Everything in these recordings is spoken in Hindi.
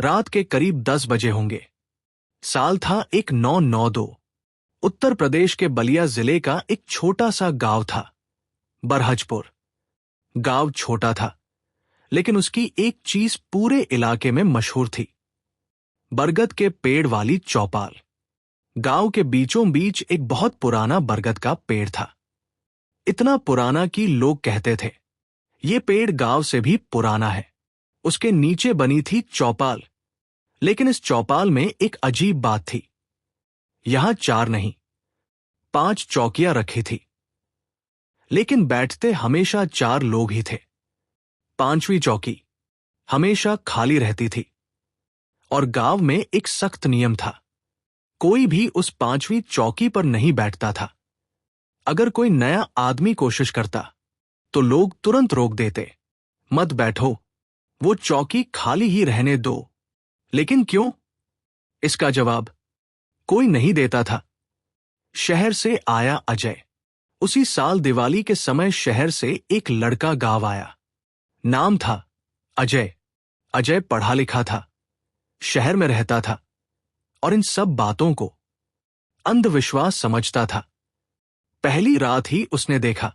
रात के करीब 10 बजे होंगे। साल था 1992। उत्तर प्रदेश के बलिया जिले का एक छोटा सा गांव था, बरहजपुर। गांव छोटा था, लेकिन उसकी एक चीज पूरे इलाके में मशहूर थी, बरगद के पेड़ वाली चौपाल। गांव के बीचों बीच एक बहुत पुराना बरगद का पेड़ था। इतना पुराना कि लोग कहते थे, ये पेड़ गांव से भी पुराना है। उसके नीचे बनी थी चौपाल, लेकिन इस चौपाल में एक अजीब बात थी। यहां 4 नहीं, 5 चौकियां रखी थी, लेकिन बैठते हमेशा 4 लोग ही थे। 5वीं चौकी हमेशा खाली रहती थी। और गांव में एक सख्त नियम था, कोई भी उस 5वीं चौकी पर नहीं बैठता था। अगर कोई नया आदमी कोशिश करता तो लोग तुरंत रोक देते, मत बैठो, वो चौकी खाली ही रहने दो। लेकिन क्यों? इसका जवाब कोई नहीं देता था। शहर से आया अजय। उसी साल दिवाली के समय शहर से एक लड़का गांव आया। नाम था अजय। अजय पढ़ा लिखा था, शहर में रहता था और इन सब बातों को अंधविश्वास समझता था। पहली रात ही उसने देखा,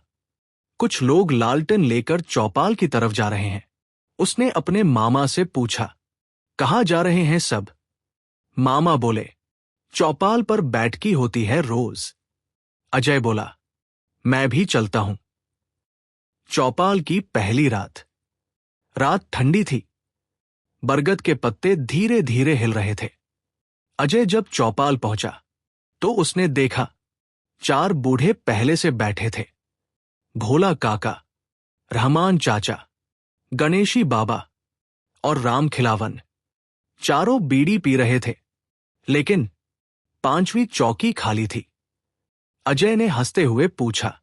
कुछ लोग लालटेन लेकर चौपाल की तरफ जा रहे हैं। उसने अपने मामा से पूछा, कहाँ जा रहे हैं सब? मामा बोले, चौपाल पर बैठकी होती है रोज। अजय बोला, मैं भी चलता हूं। चौपाल की पहली रात। रात ठंडी थी, बरगद के पत्ते धीरे धीरे हिल रहे थे। अजय जब चौपाल पहुंचा तो उसने देखा 4 बूढ़े पहले से बैठे थे। भोला काका, रहमान चाचा, गणेशी बाबा और राम खिलावन। चारों बीड़ी पी रहे थे, लेकिन 5वीं चौकी खाली थी। अजय ने हंसते हुए पूछा,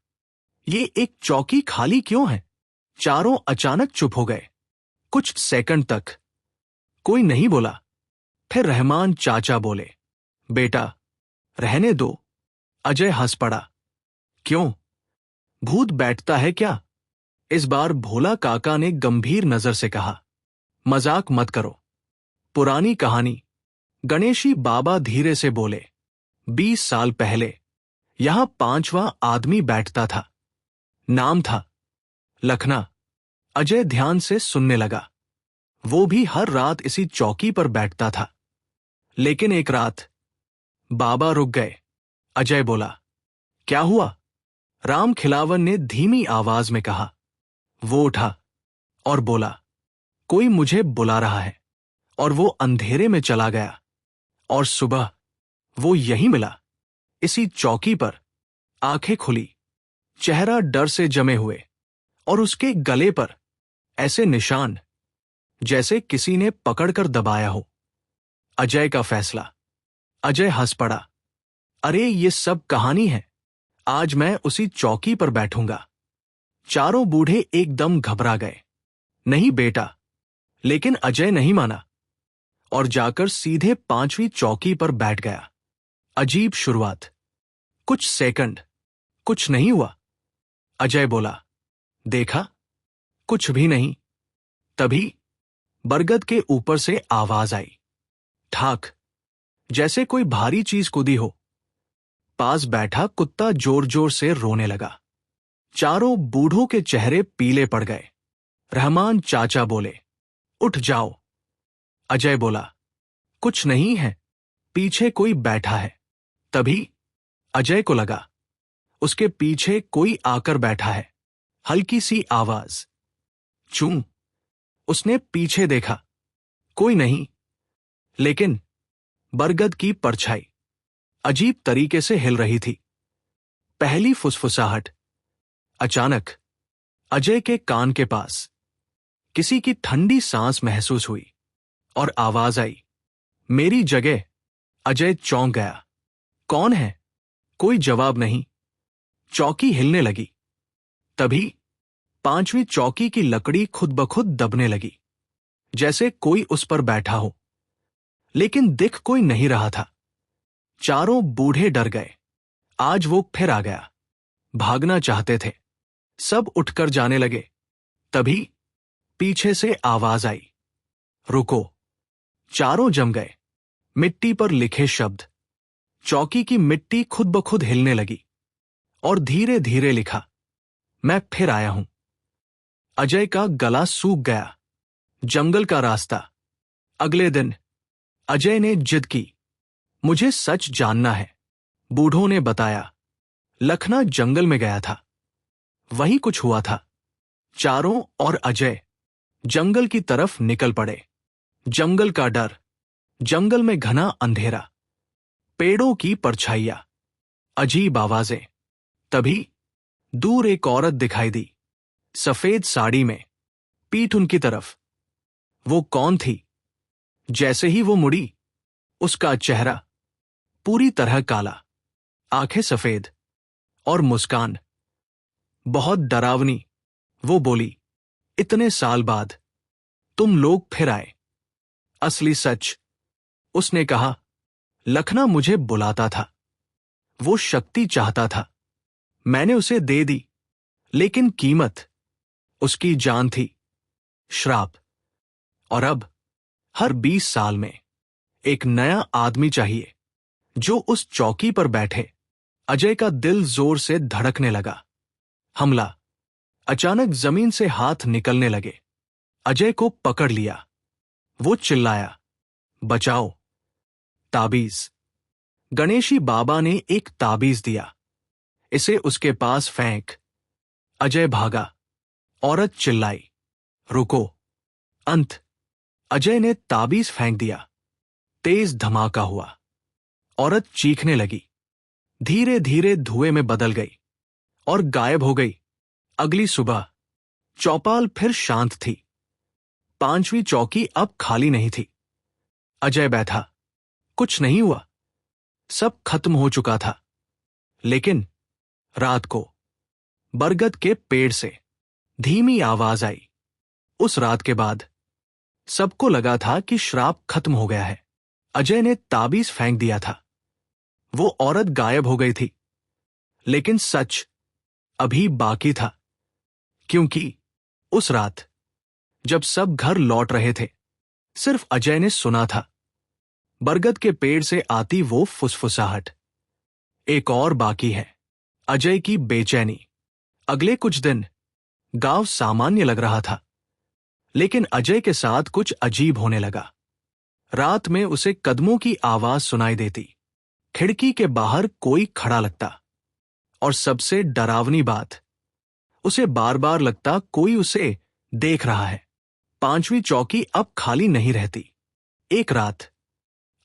ये एक चौकी खाली क्यों है? चारों अचानक चुप हो गए। कुछ सेकंड तक कोई नहीं बोला। फिर रहमान चाचा बोले, बेटा रहने दो। अजय हंस पड़ा, क्यों? भूत बैठता है क्या? इस बार भोला काका ने गंभीर नजर से कहा, मजाक मत करो, पुरानी कहानी। गणेशी बाबा धीरे से बोले, 20 साल पहले यहां 5वां आदमी बैठता था। नाम था लखना। अजय ध्यान से सुनने लगा। वो भी हर रात इसी चौकी पर बैठता था। लेकिन एक रात बाबा रुक गए। अजय बोला, क्या हुआ? राम खिलावन ने धीमी आवाज में कहा। वो उठा और बोला, कोई मुझे बुला रहा है। और वो अंधेरे में चला गया। और सुबह वो यहीं मिला, इसी चौकी पर। आंखें खुली, चेहरा डर से जमे हुए, और उसके गले पर ऐसे निशान जैसे किसी ने पकड़कर दबाया हो। अजय का फैसला। अजय हंस पड़ा, अरे ये सब कहानी है, आज मैं उसी चौकी पर बैठूंगा। चारों बूढ़े एकदम घबरा गए। नहीं बेटा। लेकिन अजय नहीं माना और जाकर सीधे 5वीं चौकी पर बैठ गया। अजीब शुरुआत। कुछ सेकंड, कुछ नहीं हुआ। अजय बोला, देखा? कुछ भी नहीं। तभी बरगद के ऊपर से आवाज आई, ठाक, जैसे कोई भारी चीज कूदी हो। पास बैठा कुत्ता जोर जोर से रोने लगा। चारों बूढ़ों के चेहरे पीले पड़ गए। रहमान चाचा बोले, उठ जाओ। अजय बोला, कुछ नहीं है, पीछे कोई बैठा है। तभी अजय को लगा, उसके पीछे कोई आकर बैठा है। हल्की सी आवाज, चूं। उसने पीछे देखा, कोई नहीं, लेकिन बरगद की परछाई अजीब तरीके से हिल रही थी। पहली फुसफुसाहट। अचानक अजय के कान के पास किसी की ठंडी सांस महसूस हुई और आवाज आई, मेरी जगह। अजय चौंक गया। कौन है? कोई जवाब नहीं। चौकी हिलने लगी। तभी 5वीं चौकी की लकड़ी खुद ब खुद दबने लगी, जैसे कोई उस पर बैठा हो। लेकिन दिख कोई नहीं रहा था। चारों बूढ़े डर गए। आज वो फिर आ गया। भागना चाहते थे। सब उठकर जाने लगे। तभी पीछे से आवाज आई, रुको। चारों जम गए। मिट्टी पर लिखे शब्द। चौकी की मिट्टी खुद ब खुद हिलने लगी और धीरे धीरे लिखा, मैं फिर आया हूं। अजय का गला सूख गया। जंगल का रास्ता। अगले दिन अजय ने जिद की, मुझे सच जानना है। बूढ़ों ने बताया, लखना जंगल में गया था, वही कुछ हुआ था। चारों और अजय जंगल की तरफ निकल पड़े। जंगल का डर, जंगल में घना अंधेरा, पेड़ों की परछाइयां, अजीब आवाजें। तभी दूर एक औरत दिखाई दी, सफेद साड़ी में, पीठ उनकी तरफ। वो कौन थी? जैसे ही वो मुड़ी, उसका चेहरा पूरी तरह काला, आंखें सफेद और मुस्कान बहुत डरावनी। वो बोली, इतने साल बाद तुम लोग फिर आए। असली सच। उसने कहा, लखना मुझे बुलाता था, वो शक्ति चाहता था, मैंने उसे दे दी, लेकिन कीमत उसकी जान थी, श्राप। और अब हर 20 साल में एक नया आदमी चाहिए जो उस चौकी पर बैठे। अजय का दिल जोर से धड़कने लगा। हमला। अचानक जमीन से हाथ निकलने लगे। अजय को पकड़ लिया। वो चिल्लाया, बचाओ। ताबीज। गणेशी बाबा ने एक ताबीज दिया। इसे उसके पास फेंक। अजय भागा। औरत चिल्लाई, रुको। अंत। अजय ने ताबीज फेंक दिया। तेज धमाका हुआ। औरत चीखने लगी, धीरे धीरे धुएं में बदल गई और गायब हो गई। अगली सुबह चौपाल फिर शांत थी। 5वीं चौकी अब खाली नहीं थी। अजय बैठा। कुछ नहीं हुआ, सब खत्म हो चुका था। लेकिन रात को बरगद के पेड़ से धीमी आवाज आई। उस रात के बाद सबको लगा था कि श्राप खत्म हो गया है। अजय ने ताबीज फेंक दिया था। वो औरत गायब हो गई थी, लेकिन सच अभी बाकी था। क्योंकि उस रात जब सब घर लौट रहे थे, सिर्फ अजय ने सुना था, बरगद के पेड़ से आती वो फुसफुसाहट। एक और बाकी है, अजय की बेचैनी। अगले कुछ दिन गांव सामान्य लग रहा था, लेकिन अजय के साथ कुछ अजीब होने लगा। रात में उसे कदमों की आवाज सुनाई देती, खिड़की के बाहर कोई खड़ा लगता, और सबसे डरावनी बात, उसे बार बार लगता कोई उसे देख रहा है। 5वीं चौकी अब खाली नहीं रहती। एक रात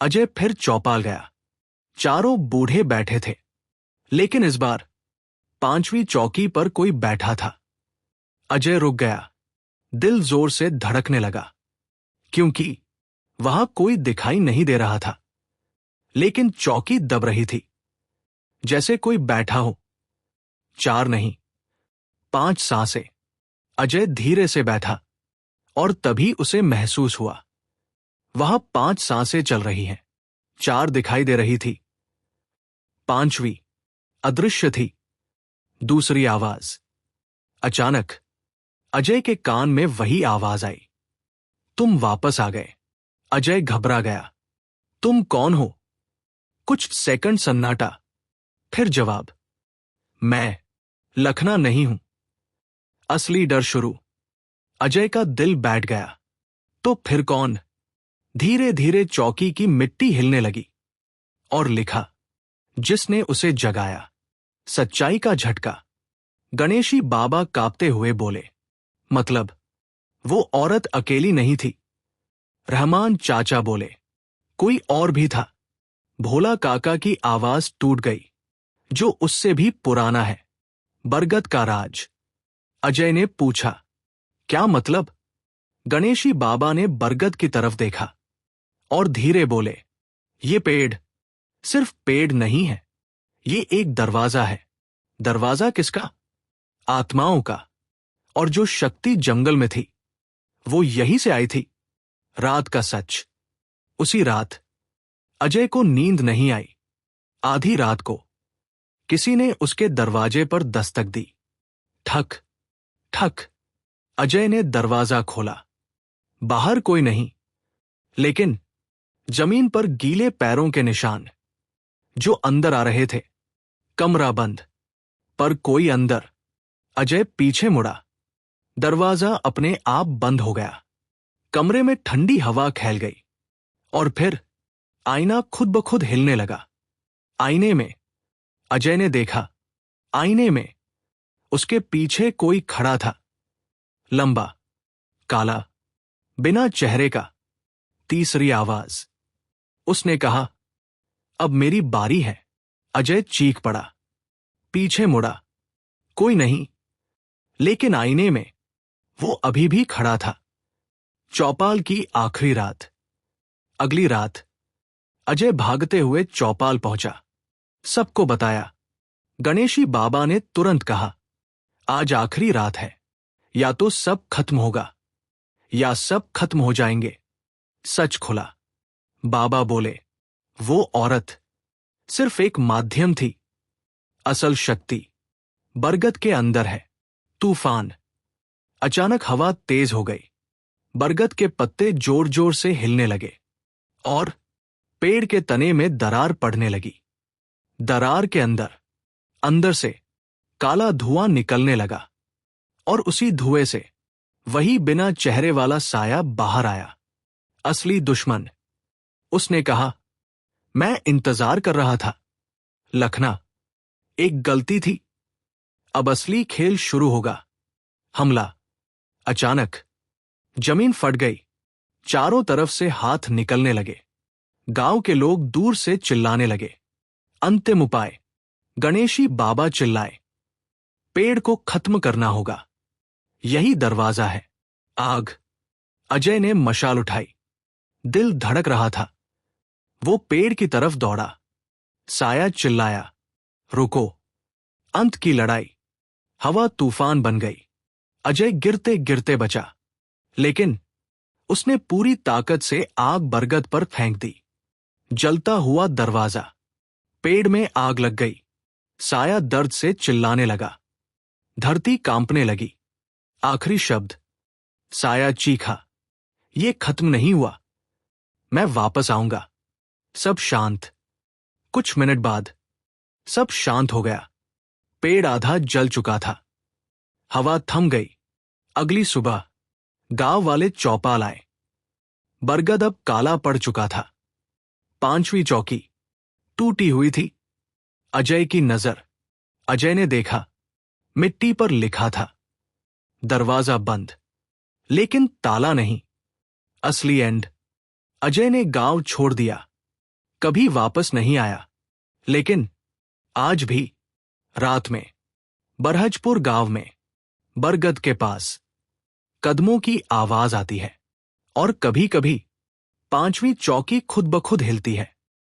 अजय फिर चौपाल गया। चारों बूढ़े बैठे थे, लेकिन इस बार 5वीं चौकी पर कोई बैठा था। अजय रुक गया। दिल जोर से धड़कने लगा, क्योंकि वहां कोई दिखाई नहीं दे रहा था, लेकिन चौकी दब रही थी, जैसे कोई बैठा हो। 4 नहीं, 5 सांसें। अजय धीरे से बैठा, और तभी उसे महसूस हुआ, वहां 5 सांसें चल रही हैं। 4 दिखाई दे रही थी, 5वीं अदृश्य थी। दूसरी आवाज। अचानक अजय के कान में वही आवाज आई, तुम वापस आ गए। अजय घबरा गया। तुम कौन हो? कुछ सेकंड सन्नाटा, फिर जवाब, मैं लखना नहीं हूं। असली डर शुरू। अजय का दिल बैठ गया। तो फिर कौन? धीरे धीरे चौकी की मिट्टी हिलने लगी, और लिखा, जिसने उसे जगाया। सच्चाई का झटका। गणेशी बाबा कांपते हुए बोले, मतलब वो औरत अकेली नहीं थी। रहमान चाचा बोले, कोई और भी था। भोला काका की आवाज टूट गई, जो उससे भी पुराना है। बरगद का राज। अजय ने पूछा, क्या मतलब? गणेशी बाबा ने बरगद की तरफ देखा और धीरे बोले, ये पेड़ सिर्फ पेड़ नहीं है, ये एक दरवाजा है। दरवाजा किसका? आत्माओं का। और जो शक्ति जंगल में थी, वो यहीं से आई थी। रात का सच। उसी रात अजय को नींद नहीं आई। आधी रात को किसी ने उसके दरवाजे पर दस्तक दी। ठक ठक। अजय ने दरवाजा खोला। बाहर कोई नहीं, लेकिन जमीन पर गीले पैरों के निशान जो अंदर आ रहे थे। कमरा बंद, पर कोई अंदर। अजय पीछे मुड़ा। दरवाजा अपने आप बंद हो गया। कमरे में ठंडी हवा फैल गई और फिर आईना खुद ब खुद हिलने लगा। आईने में अजय ने देखा, आईने में उसके पीछे कोई खड़ा था, लंबा, काला, बिना चेहरे का। तीसरी आवाज। उसने कहा, अब मेरी बारी है। अजय चीख पड़ा, पीछे मुड़ा। कोई नहीं, लेकिन आईने में वो अभी भी खड़ा था। चौपाल की आखिरी रात। अगली रात अजय भागते हुए चौपाल पहुंचा। सबको बताया। गणेशी बाबा ने तुरंत कहा, आज आखिरी रात है, या तो सब खत्म होगा या सब खत्म हो जाएंगे। सच खुला। बाबा बोले, वो औरत सिर्फ एक माध्यम थी, असल शक्ति बरगद के अंदर है। तूफान। अचानक हवा तेज हो गई। बरगद के पत्ते जोर जोर से हिलने लगे और पेड़ के तने में दरार पड़ने लगी। दरार के अंदर से काला धुआं निकलने लगा और उसी धुएं से वही बिना चेहरे वाला साया बाहर आया। असली दुश्मन। उसने कहा, मैं इंतजार कर रहा था। लखना, एक गलती थी। अब असली खेल शुरू होगा। हमला। अचानक जमीन फट गई। चारों तरफ से हाथ निकलने लगे। गांव के लोग दूर से चिल्लाने लगे, अंतिम उपाय। गणेशी बाबा चिल्लाए, पेड़ को खत्म करना होगा, यही दरवाजा है। आग। अजय ने मशाल उठाई। दिल धड़क रहा था। वो पेड़ की तरफ दौड़ा। साया चिल्लाया, रुको। अंत की लड़ाई। हवा तूफान बन गई। अजय गिरते गिरते बचा, लेकिन उसने पूरी ताकत से आग बरगद पर फेंक दी। जलता हुआ दरवाजा। पेड़ में आग लग गई। साया दर्द से चिल्लाने लगा। धरती कांपने लगी। आखिरी शब्द। साया चीखा, ये खत्म नहीं हुआ, मैं वापस आऊंगा। सब शांत। कुछ मिनट बाद सब शांत हो गया। पेड़ आधा जल चुका था। हवा थम गई। अगली सुबह गांव वाले चौपाल आए। बरगद अब काला पड़ चुका था। 5वीं चौकी टूटी हुई थी। अजय की नजर। अजय ने देखा, मिट्टी पर लिखा था, दरवाजा बंद, लेकिन ताला नहीं। असली एंड। अजय ने गांव छोड़ दिया, कभी वापस नहीं आया। लेकिन आज भी रात में बरहजपुर गांव में बरगद के पास कदमों की आवाज आती है और कभी कभी 5वीं चौकी खुद ब खुद हिलती है।